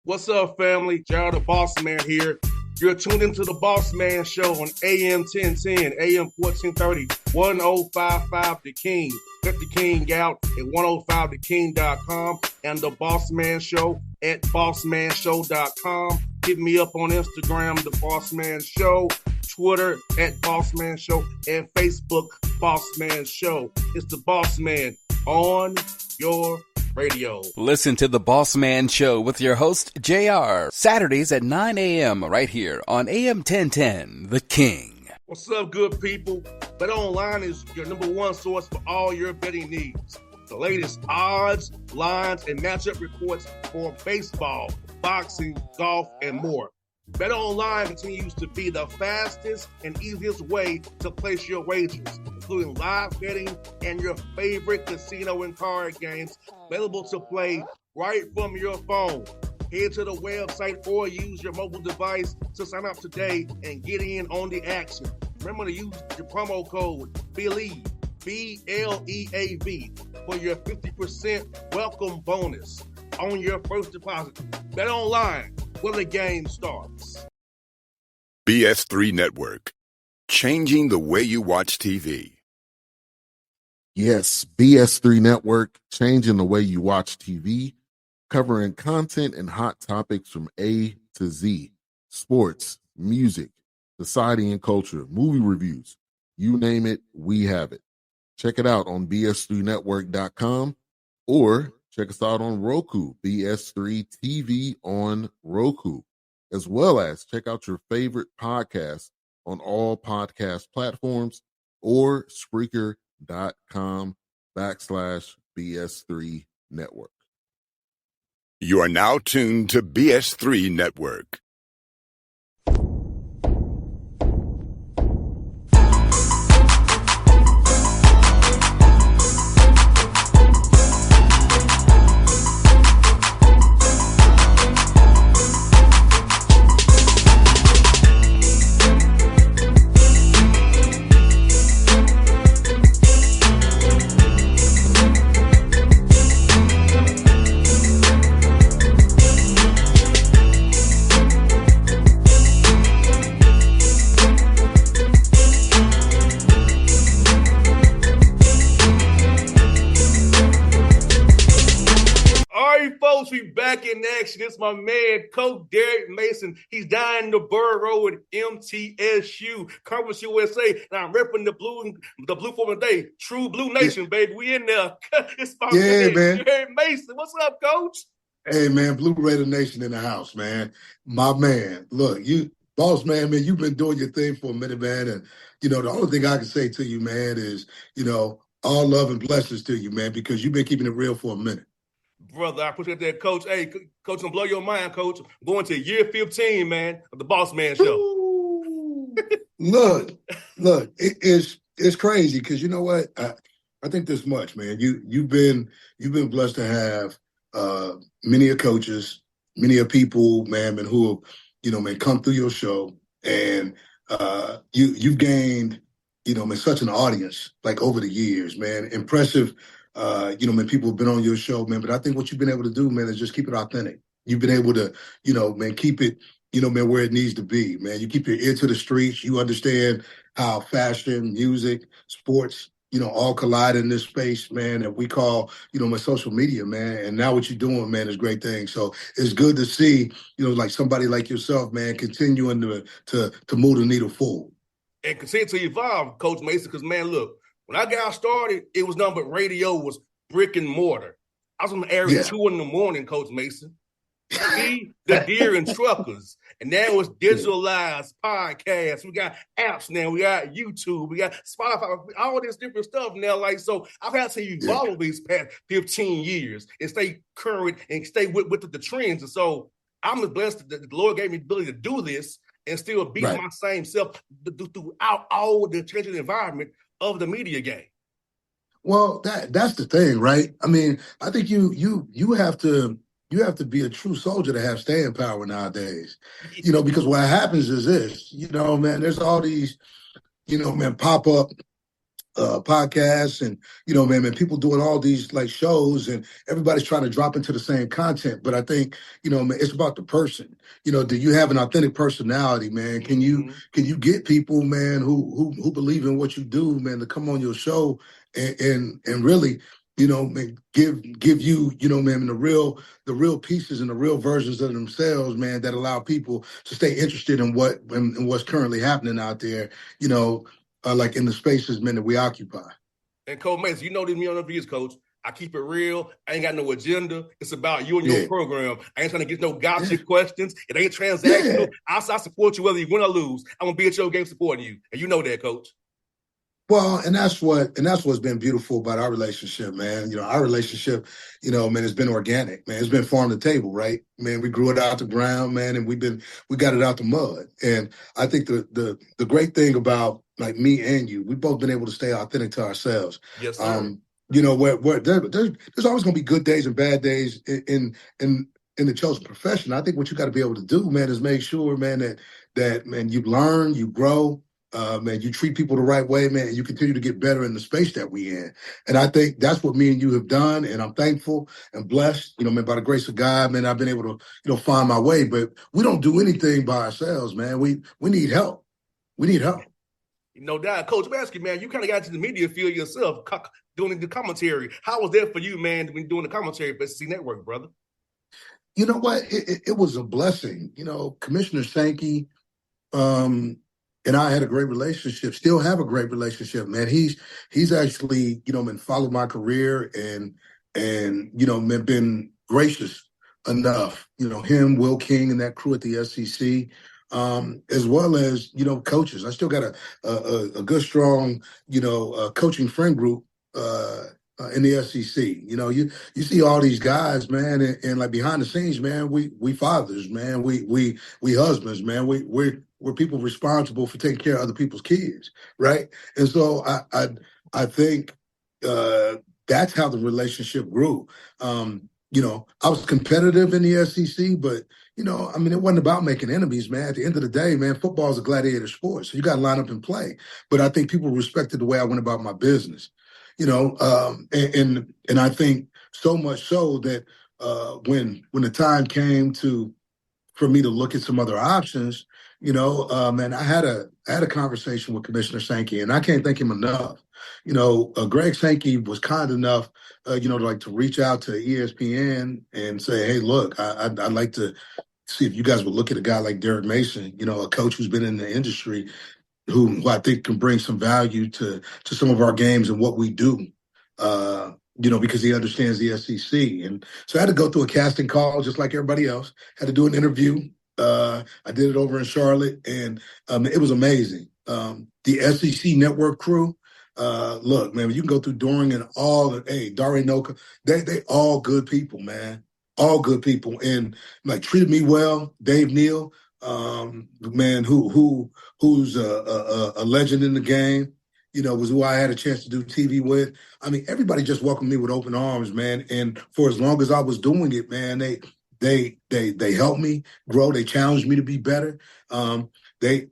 What's up, family? Gerald the Bossman here. You're tuned into the Bossman Show on AM 1010, AM 1430, 1055 The King. Let the King out at 105theking.com and the Bossman Show at bossmanshow.com. Hit me up on Instagram, The Bossman Show, Twitter at Bossman Show, and Facebook, Bossman Show. It's the Bossman on your radio. Listen to the Bossman Show with your host, JR, Saturdays at 9 a.m. right here on AM 1010, The King. What's up, good people? BetOnline is your number one source for all your betting needs. The latest odds, lines, and matchup reports for baseball, boxing, golf, and more. BetOnline continues to be the fastest and easiest way to place your wagers, including live betting and your favorite casino and card games available to play right from your phone. Head to the website or use your mobile device to sign up today and get in on the action. Remember to use your promo code BELIEVE, B-L-E-A-V, for your 50% welcome bonus on your first deposit. BetOnline, where the game starts. BS3 Network, changing the way you watch TV. Yes, BS3 Network, changing the way you watch TV, covering content and hot topics from A to Z, sports, music, society and culture, movie reviews, you name it, we have it. Check it out on bs3network.com or check us out on Roku, BS3 TV on Roku, as well as check out your favorite podcasts on all podcast platforms or Spreaker.com/BS3 Network. You are now tuned to BS3 Network. We back in action. It's my man, Coach Derek Mason. He's down in the borough at MTSU, Conference USA. And I'm repping the blue for the day. True Blue Nation, baby. We in there. It's my man, Derek Mason. What's up, Coach? Hey, man, Blue Raider Nation in the house, man. My man. Look, you, boss man, you've been doing your thing for a minute, man. And, the only thing I can say to you, man, is, all love and blessings to you, man, because you've been keeping it real for a minute. Brother, I appreciate that, Coach. Hey, Coach, I'm blow your mind, Coach. I'm going to year 15, man, of the Bossman Show. Look, it's crazy because you know what? I think this much, man. You've been blessed to have many coaches, many people, man, who have, come through your show, and you've gained, such an audience like over the years, man. Impressive. People have been on your show, man, but I think what you've been able to do, man, is just keep it authentic. You've been able to, keep it, where it needs to be, man. You keep your ear to the streets. You understand how fashion, music, sports, all collide in this space, man, that we call, my social media, man. And now what you're doing, man, is great things. So it's good to see, like somebody like yourself, man, continuing to move the needle forward. And continue to evolve, Coach Mason, because, man, look, when I got started, it was nothing but radio, was brick and mortar. I was on the air at 2 a.m, Coach Mason. See, the Deer and Truckers. And now it's digitalized podcasts. We got apps now. We got YouTube. We got Spotify. All this different stuff now. So I've had to evolve these past 15 years and stay current and stay with the trends. And so I'm just blessed that the Lord gave me the ability to do this and still be my same self throughout all the changing environment of the media game. Well, that's the thing, right? I mean, I think you have to be a true soldier to have staying power nowadays. Because what happens is this, man, there's all these, pop up podcasts and, man, people doing all these like shows and everybody's trying to drop into the same content. But I think, man, it's about the person. Do you have an authentic personality, man? Can you get people, man, who believe in what you do, man, to come on your show and really, man, give you, man, the real pieces and the real versions of themselves, man, that allow people to stay interested in what's currently happening out there, like in the spaces, man, that we occupy. And Coach Mason, you know this me on the views, Coach. I keep it real. I ain't got no agenda. It's about you and your program. I ain't trying to get no gotcha questions. It ain't transactional. I support you whether you win or lose. I'm gonna be at your game supporting you, and you know that, Coach. Well, and that's what's been beautiful about our relationship, man. Our relationship, man, it's been organic, man. It's been farm to table, right? Man, we grew it out the ground, man, and we got it out the mud. And I think the great thing about like me and you, we've both been able to stay authentic to ourselves. Yes, sir. Where there's always gonna be good days and bad days in the chosen profession. I think what you got to be able to do, man, is make sure, man, that man, you learn, you grow. Man, you treat people the right way, man, and you continue to get better in the space that we in. And I think that's what me and you have done, and I'm thankful and blessed, man, by the grace of God, man, I've been able to, find my way. But we don't do anything by ourselves, man. We need help. We need help. No doubt. Coach Maskey, man, you kind of got into the media field yourself, doing the commentary. How was that for you, man, when doing the commentary for SEC Network, brother? You know what? It was a blessing. Commissioner Sankey, and I had a great relationship, still have a great relationship, man. He's actually, man, followed my career and man, been gracious enough, him, Will King, and that crew at the SEC, as well as, coaches. I still got a good, strong, coaching friend group in the SEC. You see all these guys, man, and like behind the scenes, man, we fathers, man, we husbands, man, we're people responsible for taking care of other people's kids, right? And so I think that's how the relationship grew. I was competitive in the SEC, but it wasn't about making enemies, man. At the end of the day, man, football is a gladiator sport, so you got to line up and play. But I think people respected the way I went about my business. And I think so much so that when the time came for me to look at some other options, and I had a conversation with Commissioner Sankey, and I can't thank him enough. Greg Sankey was kind enough, to reach out to ESPN and say, hey, look, I'd like to see if you guys would look at a guy like Derek Mason, a coach who's been in the industry, who I think can bring some value to some of our games and what we do, because he understands the SEC. And so I had to go through a casting call just like everybody else, had to do an interview. I did it over in Charlotte, and it was amazing. The SEC network crew, look, man, you can go through Doring and Dari Noka, they all good people, man. All good people, and like treated me well. Dave Neal, man, who's a legend in the game, was who I had a chance to do TV with. I mean, everybody just welcomed me with open arms, man. And for as long as I was doing it, man, they helped me grow. They challenged me to be better. They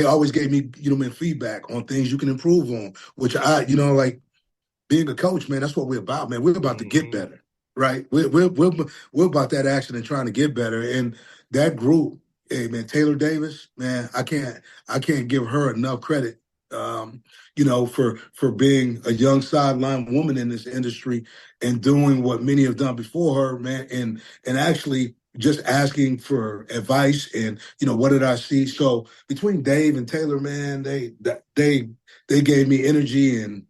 always gave me, man, feedback on things you can improve on, which like being a coach, man, that's what we're about, man. We're about to get better, right? We're about that action and trying to get better. And that group, hey, man, Taylor Davis, man, I can't give her enough credit, for being a young sideline woman in this industry and doing what many have done before her, man, and actually just asking for advice and, what did I see? So between Dave and Taylor, man, they gave me energy and,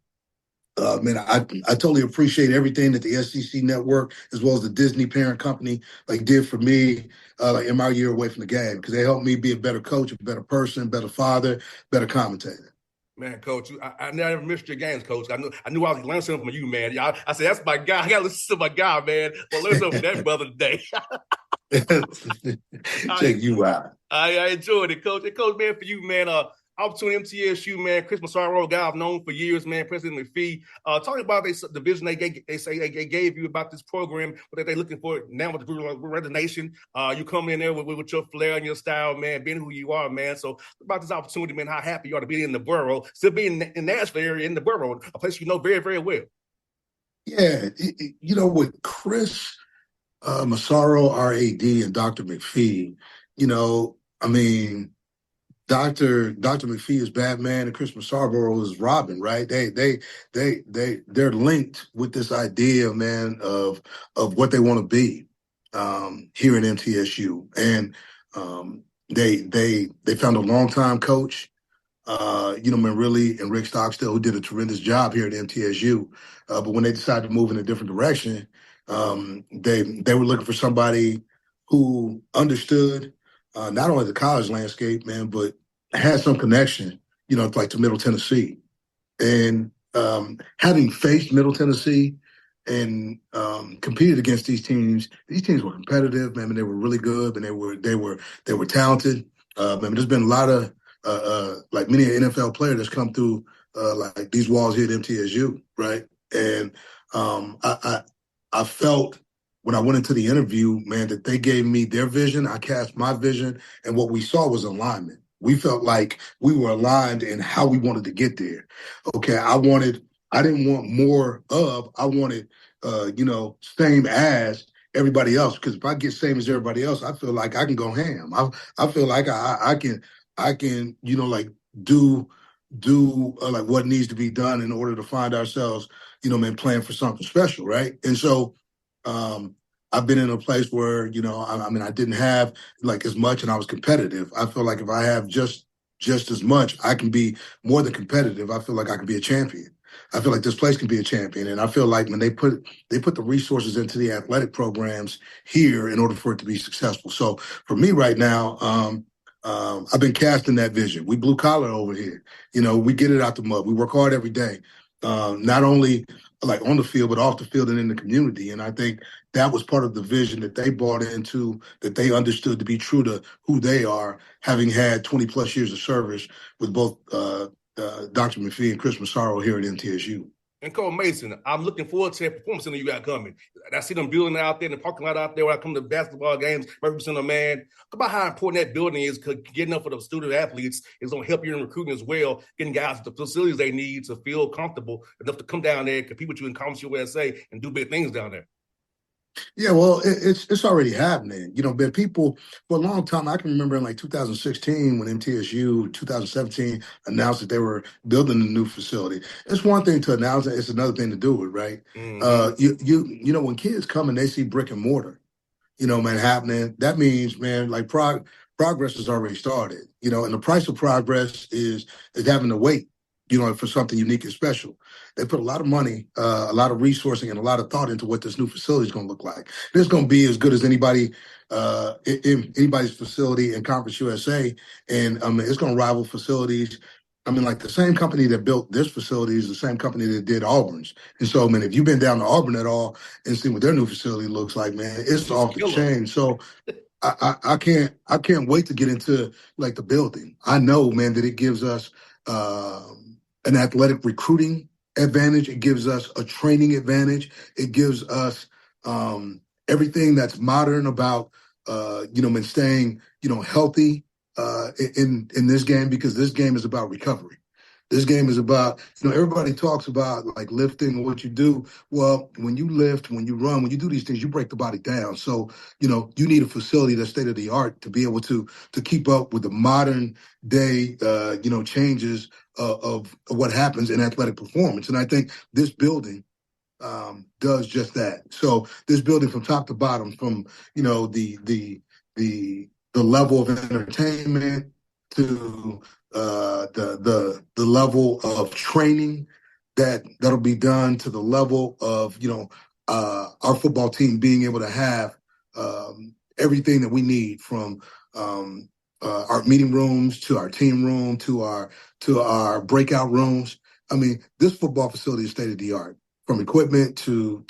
man, I totally appreciate everything that the SEC network as well as the Disney parent company did for me in my year away from the game, because they helped me be a better coach, a better person, better father, better commentator. Man, Coach, I never missed your games, Coach. I knew I was learning something from you, man. I said, that's my guy. I got to listen to my guy, man. Well, learn something from that brother today. Check you out. I enjoyed it, Coach. And Coach, man, for you, man, opportunity MTSU, man. Chris Massaro, a guy I've known for years, man. President McPhee. Talking about the vision they say they gave you about this program, what they're looking for now with the resignation. You come in there with your flair and your style, man, being who you are, man. So about this opportunity, man, how happy you are to be in the borough, still being in Nashville area, in the borough, a place you know very, very well. Yeah, with Chris Massaro, RAD, and Dr. McPhee, I mean, Dr. McPhee is Batman and Chris Massaro is Robin, right? They're linked with this idea, man, of what they want to be here at MTSU, and they found a longtime coach. Man, really, and Rick Stockstill, who did a tremendous job here at MTSU. But when they decided to move in a different direction, they were looking for somebody who understood not only the college landscape, man, but had some connection, like to Middle Tennessee. And having faced Middle Tennessee and competed against these teams were competitive, man, and they were really good, and they were talented. There's been a lot of like many an NFL player that's come through like these walls here at MTSU, right? And I felt when I went into the interview, man, that they gave me their vision. I cast my vision, and what we saw was alignment. We felt like we were aligned in how we wanted to get there. Okay, I didn't want more of. I wanted, same as everybody else. Because if I get same as everybody else, I feel like I can go ham. I feel like I can like do like what needs to be done in order to find ourselves, man, playing for something special, right? And so I've been in a place where, I didn't have like as much and I was competitive. I feel like if I have just as much, I can be more than competitive. I feel like I can be a champion. I feel like this place can be a champion. And I feel like when they put the resources into the athletic programs here in order for it to be successful. So for me right now, I've been casting that vision. We blue collar over here. We get it out the mud. We work hard every day, not only like on the field, but off the field and in the community. And I think that was part of the vision that they bought into, that they understood to be true to who they are, having had 20 plus years of service with both Dr. McPhee and Chris Massaro here at MTSU. And Cole Mason, I'm looking forward to that performance center you got coming. I see them building out there in the parking lot out there when I come to basketball games, representing a man. Talk about how important that building is, because getting up for the student athletes is going to help you in recruiting as well, getting guys the facilities they need to feel comfortable enough to come down there, compete with you in Conference USA, and do big things down there. Yeah, well, it's already happening. But people for a long time, I can remember in like 2016 when MTSU 2017 announced that they were building a new facility. It's one thing to announce it; it's another thing to do it, right? Mm-hmm. When kids come and they see brick and mortar, man, happening, that means, man, like progress has already started. And the price of progress is having to wait, for something unique and special. They put a lot of money, a lot of resourcing, and a lot of thought into what this new facility is going to look like. It's going to be as good as anybody's facility in Conference USA, and it's going to rival facilities. Like the same company that built this facility is the same company that did Auburn's. And so, man, if you've been down to Auburn at all and seen what their new facility looks like, man, it's off the chain. So I can't wait to get into like the building. I know, man, that it gives us an athletic recruiting advantage. It gives us a training advantage. It gives us everything that's modern about and staying healthy in this game, because this game is about recovery. This game is about, everybody talks about like lifting or what you do. Well, when you lift, when you run, when you do these things, you break the body down. So, you need a facility that's state of the art to be able to keep up with the modern day, changes of what happens in athletic performance. And I think this building does just that. So this building from top to bottom, from, the level of entertainment to the level of training that'll be done, to the level of our football team being able to have everything that we need, from our meeting rooms to our team room to our breakout rooms. This football facility is state of the art, from equipment to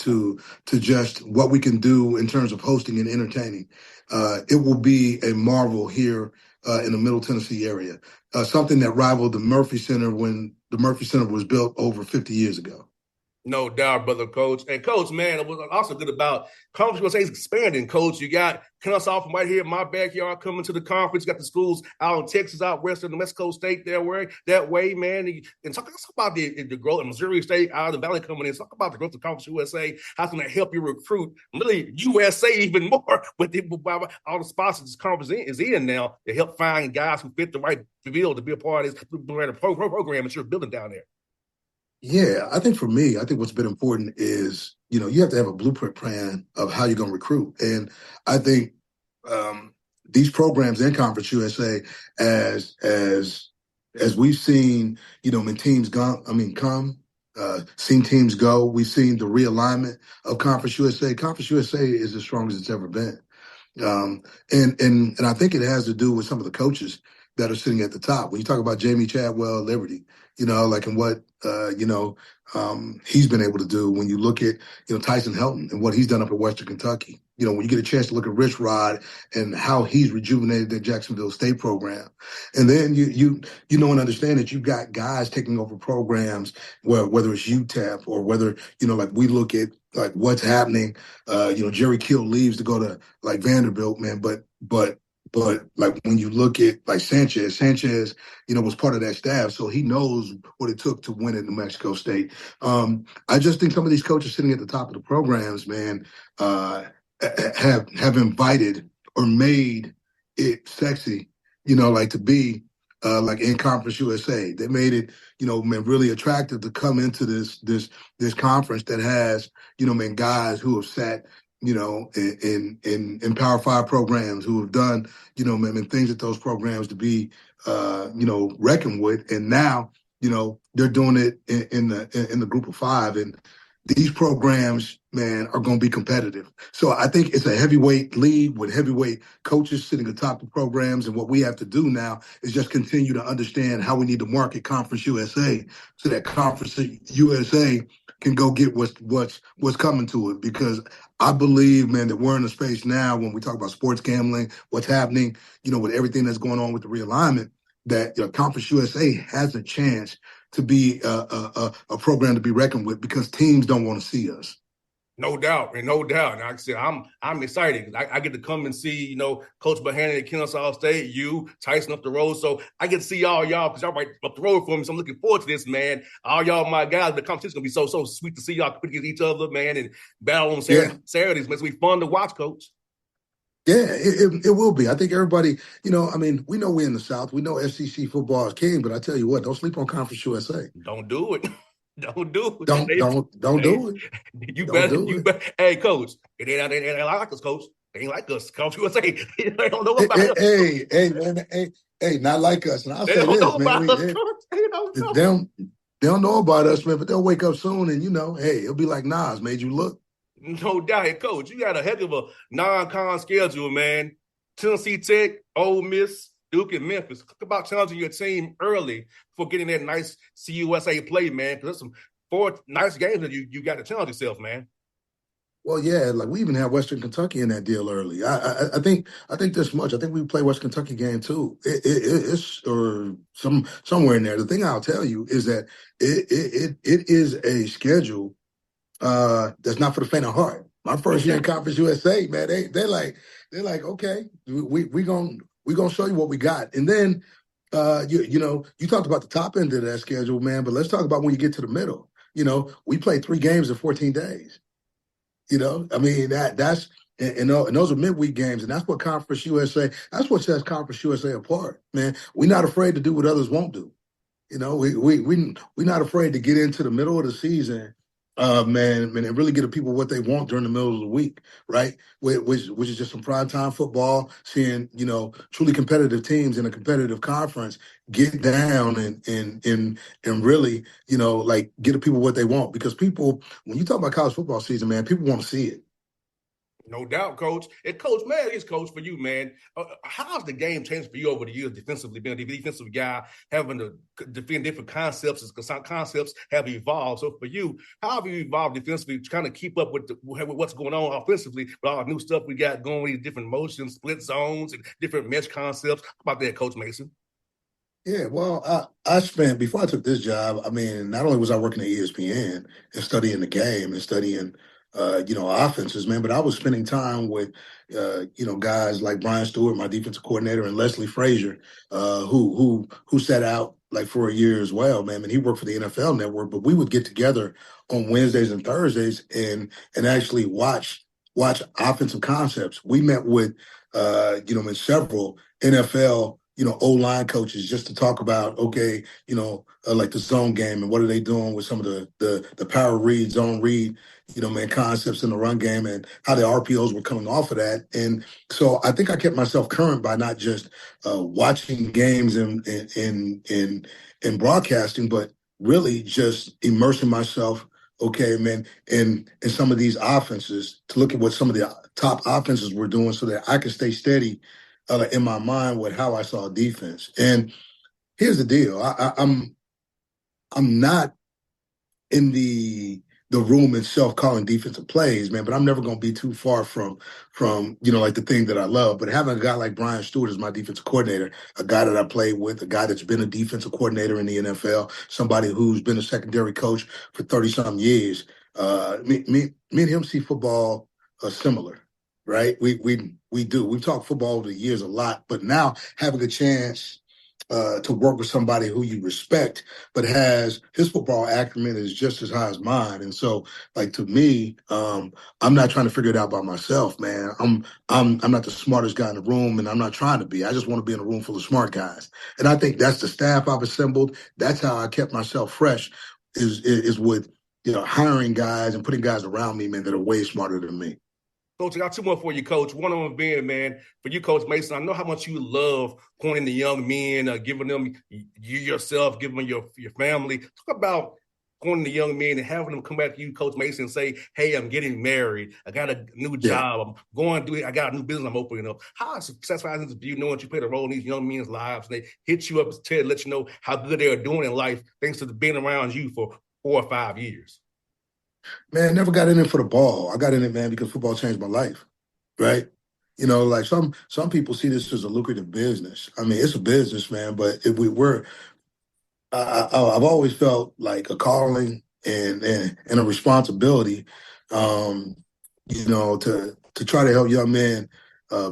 just what we can do in terms of hosting and entertaining. It will be a marvel here in the Middle Tennessee area, something that rivaled the Murphy Center when the Murphy Center was built over 50 years ago. No doubt, brother, Coach. And Coach, man, it was also good about Conference USA is expanding, Coach. You got Kennesaw from right here in my backyard coming to the conference. You got the schools out in Texas, out west in the West Coast State that way, man. And talk about the growth of Missouri State out of the Valley coming in. Talk about the growth of Conference USA. How's going to help you recruit really USA even more with all the sponsors this conference is in now to help find guys who fit the right field to be a part of this program that you're building down there. Yeah, I think for me, I think what's been important is, you have to have a blueprint plan of how you're going to recruit. And I think these programs in Conference USA, as we've seen, when teams seen teams go, we've seen the realignment of Conference USA. Conference USA is as strong as it's ever been. And I think it has to do with some of the coaches that are sitting at the top. When you talk about Jamie Chadwell, Liberty, and what he's been able to do. When you look at Tyson Helton and what he's done up at Western Kentucky, when you get a chance to look at Rich Rod and how he's rejuvenated the Jacksonville State program, and then you and understand that you've got guys taking over programs whether it's UTEP or whether like we look at like what's happening. Jerry Kill leaves to go to like Vanderbilt, man, but like when you look at like Sanchez, was part of that staff, so he knows what it took to win at New Mexico State. I just think some of these coaches sitting at the top of the programs, man, have invited or made it sexy, like to be like in Conference USA. They made it, man, really attractive to come into this conference that has, man, guys who have sat in Power 5 programs, who have done, man, things at those programs to be, reckoned with. And now, they're doing it in the group of five. And these programs, man, are going to be competitive. So I think it's a heavyweight league with heavyweight coaches sitting atop the programs. And what we have to do now is just continue to understand how we need to market Conference USA so that Conference USA can go get what's coming to it. Because I believe, man, that we're in a space now when we talk about sports gambling, what's happening, with everything that's going on with the realignment, that Conference USA has a chance to be a program to be reckoned with because teams don't want to see us. No doubt, and no doubt. And like I said, I'm excited because I get to come and see, Coach Bohannon at Kennesaw State, you, Tyson up the road. So I get to see all y'all because y'all right up the road for me. So I'm looking forward to this, man. All y'all, my guys, the competition's going to be so sweet to see y'all compete against each other, man, and battle on Saturdays. Man, it's going to be fun to watch, Coach. Yeah, it will be. I think everybody, we know we're in the South. We know SEC football is king, but I tell you what, don't sleep on Conference USA. Don't do it. Don't do it. Don't do it. You better. Hey, Coach, it ain't like us, Coach. They ain't like us. Coach USA. They don't know about us. Hey, man. Hey, not like us. And I'll say this, man. They don't know about us, man, but they'll wake up soon and, hey, it'll be like Nas made you look. No doubt. Hey, Coach, you got a heck of a non-con schedule, man. Tennessee Tech, Ole Miss, Duke, and Memphis. Talk about challenging your team early for getting that nice CUSA play, man, because there's some 4 nice games that you got to challenge yourself, man. Well, yeah, like we even had Western Kentucky in that deal early. I think this much. I think we play Western Kentucky game too. It's or somewhere in there. The thing I'll tell you is that it is a schedule that's not for the faint of heart. My first year in Conference USA, man, they're like, okay, we gonna show you what we got. And then you talked about the top end of that schedule, man, but let's talk about when you get to the middle. We played 3 games in 14 days. I mean that's and those are midweek games, and that's what Conference USA. That's what sets Conference USA apart, man. We're not afraid to do what others won't do. We're not afraid to get into the middle of the season. Man, and really get the people what they want during the middle of the week, right? Which is just some primetime football, seeing, truly competitive teams in a competitive conference get down and really, like get the people what they want. Because people, when you talk about college football season, man, people want to see it. No doubt, Coach. And Coach, man, it's Coach for you, man. How's the game changed for you over the years defensively, being a defensive guy, having to defend different concepts as concepts have evolved? So for you, how have you evolved defensively to kind of keep up with what's going on offensively with all the new stuff we got going, these different motions, split zones, and different mesh concepts? How about that, Coach Mason? Yeah, well, I spent before I took this job. I mean, not only was I working at ESPN and studying the game and studying, offenses, man, but I was spending time with, guys like Brian Stewart, my defensive coordinator, and Leslie Frazier, who sat out like for a year as well, man. And he worked for the NFL Network, but we would get together on Wednesdays and Thursdays and actually watch offensive concepts. We met with, in several NFL O-line coaches just to talk about, okay, like the zone game and what are they doing with some of the power read, zone read, concepts in the run game and how the RPOs were coming off of that. And so I think I kept myself current by not just watching games in broadcasting, but really just immersing myself, okay, man, in some of these offenses to look at what some of the top offenses were doing so that I could stay steady in my mind with how I saw defense. And here's the deal: I'm not in the room itself calling defensive plays, man, but I'm never going to be too far from like the thing that I love. But having a guy like Brian Stewart as my defensive coordinator, a guy that I played with, a guy that's been a defensive coordinator in the NFL, somebody who's been a secondary coach for 30-something years, me and him see football similar. Right? We do. We've talked football over the years a lot, but now having a chance to work with somebody who you respect, but has his football acumen is just as high as mine. And so, like to me, I'm not trying to figure it out by myself, man. I'm not the smartest guy in the room, and I'm not trying to be. I just want to be in a room full of smart guys. And I think that's the staff I've assembled. That's how I kept myself fresh. Is with hiring guys and putting guys around me, man, that are way smarter than me. Coach, I got two more for you, Coach. One of them being, man, for you, Coach Mason, I know how much you love pointing the young men, giving them you yourself, giving them your family. Talk about pointing the young men and having them come back to you, Coach Mason, and say, hey, I'm getting married. I got a new job. I'm going through it. I got a new business I'm opening up. How satisfying is it for you knowing you played a role in these young men's lives and they hit you up to let you know how good they're doing in life thanks to being around you for 4 or 5 years? Man, never got in it for the ball. I got in it, man, because football changed my life, right? Like some people see this as a lucrative business. I mean, it's a business, man, but if I've always felt like a calling and a responsibility, to try to help young men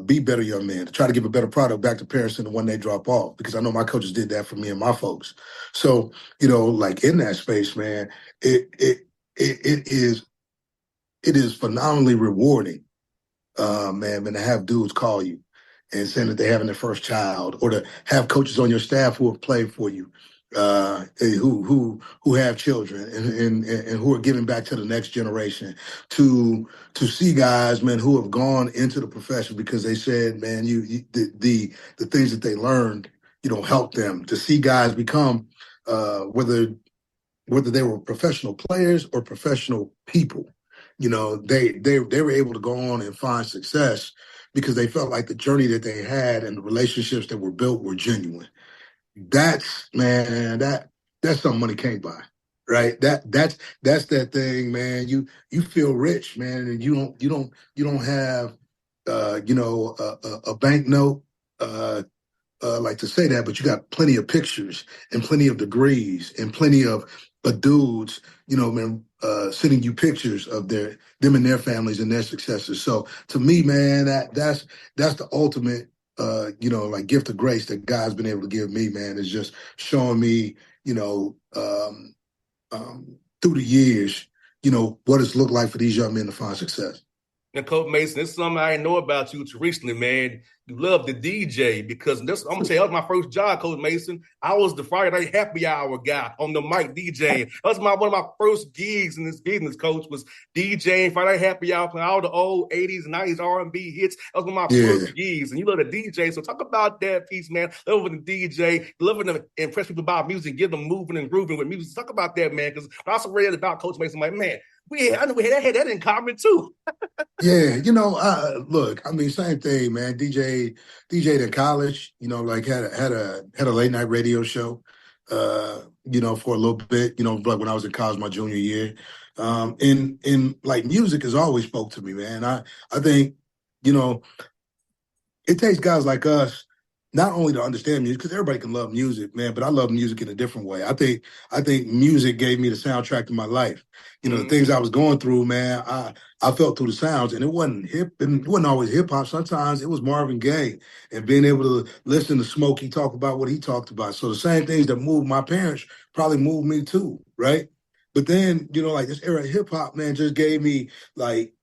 be better young men, to try to give a better product back to parents than the one they drop off, because I know my coaches did that for me and my folks. So, like in that space, man, it is phenomenally rewarding, man, to have dudes call you and saying that they're having their first child, or to have coaches on your staff who have played for you, who have children and who are giving back to the next generation. To see guys, man, who have gone into the profession because they said, man, the things that they learned, help them. To see guys become whether they were professional players or professional people, they were able to go on and find success because they felt like the journey that they had and the relationships that were built were genuine. That's, man, that's something money can't buy, right? That's that thing, man. You feel rich, man, and you don't have a banknote like to say that, but you got plenty of pictures and plenty of degrees and plenty of dudes, man, sending you pictures of them and their families and their successes. So to me, man, that's the ultimate, like gift of grace that God's been able to give me, man, is just showing me, through the years, what it's looked like for these young men to find success. And Coach Mason, this is something I didn't know about you too recently, man. You love the DJ because I'm gonna tell you, that was my first job, Coach Mason. I was the Friday night happy hour guy on the mic DJing. That was one of my first gigs in this business, Coach, was DJing Friday night happy hour, playing all the old 80s and 90s R&B hits. That was one of my first gigs. And you love the DJ. So talk about that piece, man. Loving the DJ, loving to impress people about music, get them moving and grooving with music. Talk about that, man. Because I also read about Coach Mason, like, man, I know we had that in common too. Yeah, look, I mean, same thing, man. DJ'd in college, like had a late night radio show, for a little bit, like when I was in college, my junior year. And like music has always spoke to me, man. I think, you know, it takes guys like us not only to understand music, because everybody can love music, man, but I love music in a different way. I think music gave me the soundtrack to my life. The things I was going through, man, I felt through the sounds, and it wasn't hip, and it wasn't always hip hop. Sometimes it was Marvin Gaye, and being able to listen to Smokey talk about what he talked about. So the same things that moved my parents probably moved me too, right? But then, like this era of hip hop, man, just gave me like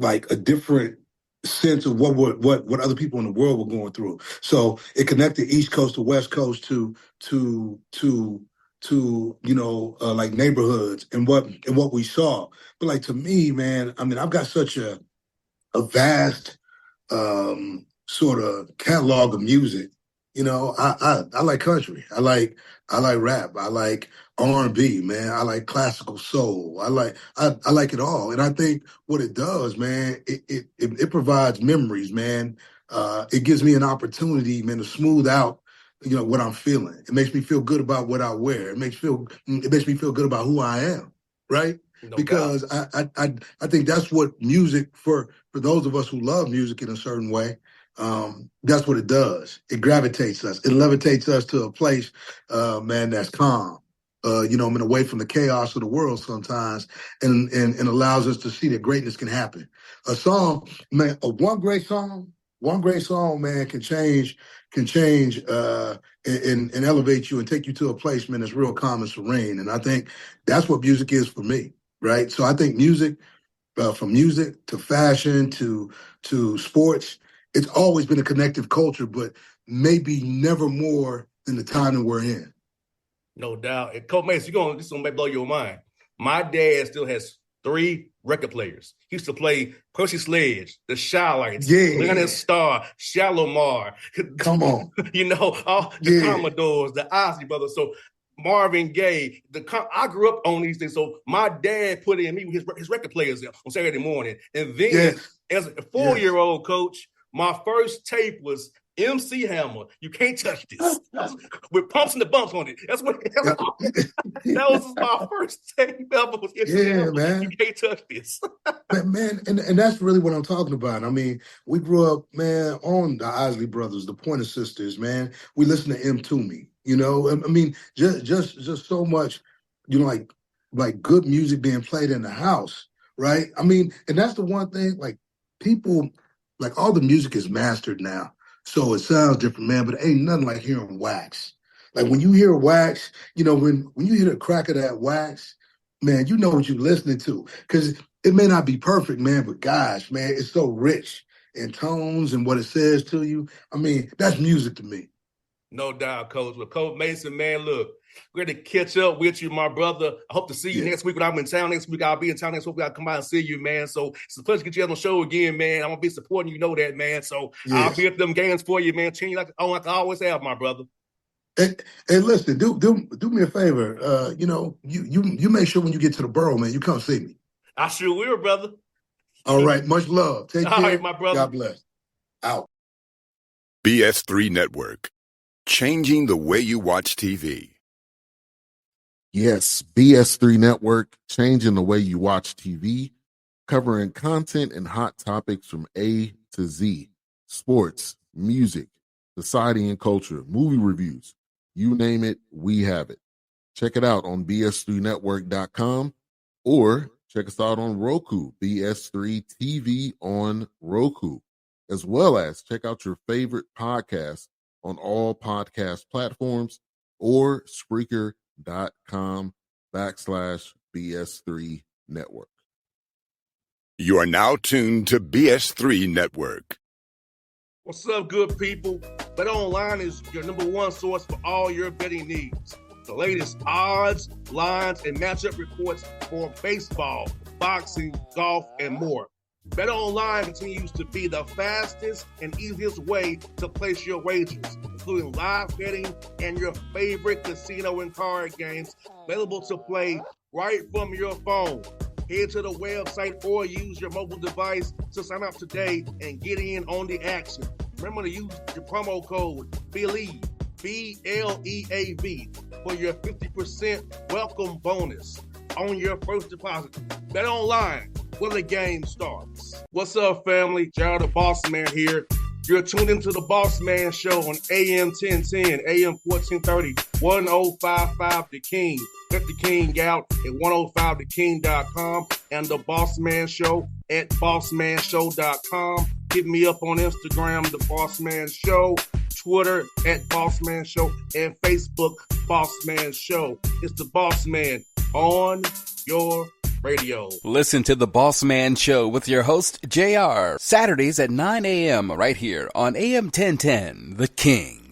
a different sense of what other people in the world were going through. So it connected East Coast to West Coast to like neighborhoods and what we saw. But like to me, man, I mean, I've got such a vast sort of catalog of music. I like country. I like rap. I like R&B, man. I like classical soul. I like it all. And I think what it does, man, it provides memories, man. It gives me an opportunity, man, to smooth out, what I'm feeling. It makes me feel good about what I wear. It makes me feel good about who I am, right? No Because doubt. I think that's what music for those of us who love music in a certain way. That's what it does. It gravitates us. It levitates us to a place, man, that's calm. And away from the chaos of the world sometimes, and allows us to see that greatness can happen. A song, man, one great song, man, can change and elevate you and take you to a place, man, that's real calm and serene. And I think that's what music is for me, right? So I think music, from music to fashion to sports, it's always been a connective culture, but maybe never more than the time that we're in. No doubt. And Coach Mason, this gonna blow your mind. My dad still has 3 record players. He used to play Percy Sledge, the Shylights, Leonard Starr, Shalimar. Come on. All the Commodores, the Ozzy Brothers. So Marvin Gaye. I grew up on these things. So my dad put in me his record players on Saturday morning. And then as a 4-year-old coach, my first tape was MC Hammer. You can't touch this. With pumps and the bumps on it. That was my first tape ever. Was MC Hammer. Man. You can't touch this. Man, and that's really what I'm talking about. I mean, we grew up, man, on the Isley Brothers, the Pointer Sisters, man. We listened to M. Toomey. I mean, just so much, like good music being played in the house, right? I mean, and that's the one thing, like people, like all the music is mastered now. So it sounds different, man, but it ain't nothing like hearing wax. Like when you hear wax, when you hear the crack of that wax, man, you know what you're listening to. Because it may not be perfect, man, but gosh, man, it's so rich in tones and what it says to you. I mean, that's music to me. No doubt, Coach. Well, Coach Mason, man, look, we're going to catch up with you, my brother. I hope to see you next week when I'm in town. Next week, I'll be in town. Next week, I'll come by and see you, man. So it's a pleasure to get you on the show again, man. I'm going to be supporting you, know that, man. So I'll be at them games for you, man. Cheering you like I always have, my brother. And listen, do me a favor. You make sure when you get to the borough, man, you come see me. I sure will, brother. All right. Much love. Take care. All right, my brother. God bless. Out. BS3 Network. Changing the way you watch TV. Yes, BS3 Network, changing the way you watch TV, covering content and hot topics from A to Z, sports, music, society and culture, movie reviews, you name it, we have it. Check it out on bs3network.com or check us out on Roku, BS3 TV on Roku, as well as check out your favorite podcast on all podcast platforms or Spreaker.com/BS3 Network. You are now tuned to BS3 Network. What's up, good people? Bet Online is your #1 source for all your betting needs. The latest odds, lines, and matchup reports for baseball, boxing, golf, and more. Bet Online continues to be the fastest and easiest way to place your wagers, including live betting and your favorite casino and card games available to play right from your phone. Head to the website or use your mobile device to sign up today and get in on the action. Remember to use the promo code BLEAV, BLEAV, for your 50% welcome bonus on your first deposit. Bet online when the game starts. What's up, family? Jared the Bossman here. You're tuned into the Bossman Show on AM 1010, AM 1430, 1055 The King. Check The King out at 105theking.com and the Bossman Show at bossmanshow.com. Hit me up on Instagram, The Bossman Show, Twitter at Bossman Show, and Facebook, Bossman Show. It's the Bossman on your radio. Listen to the Bossman Show with your host, JR, Saturdays at 9 a.m. right here on AM 1010, The King.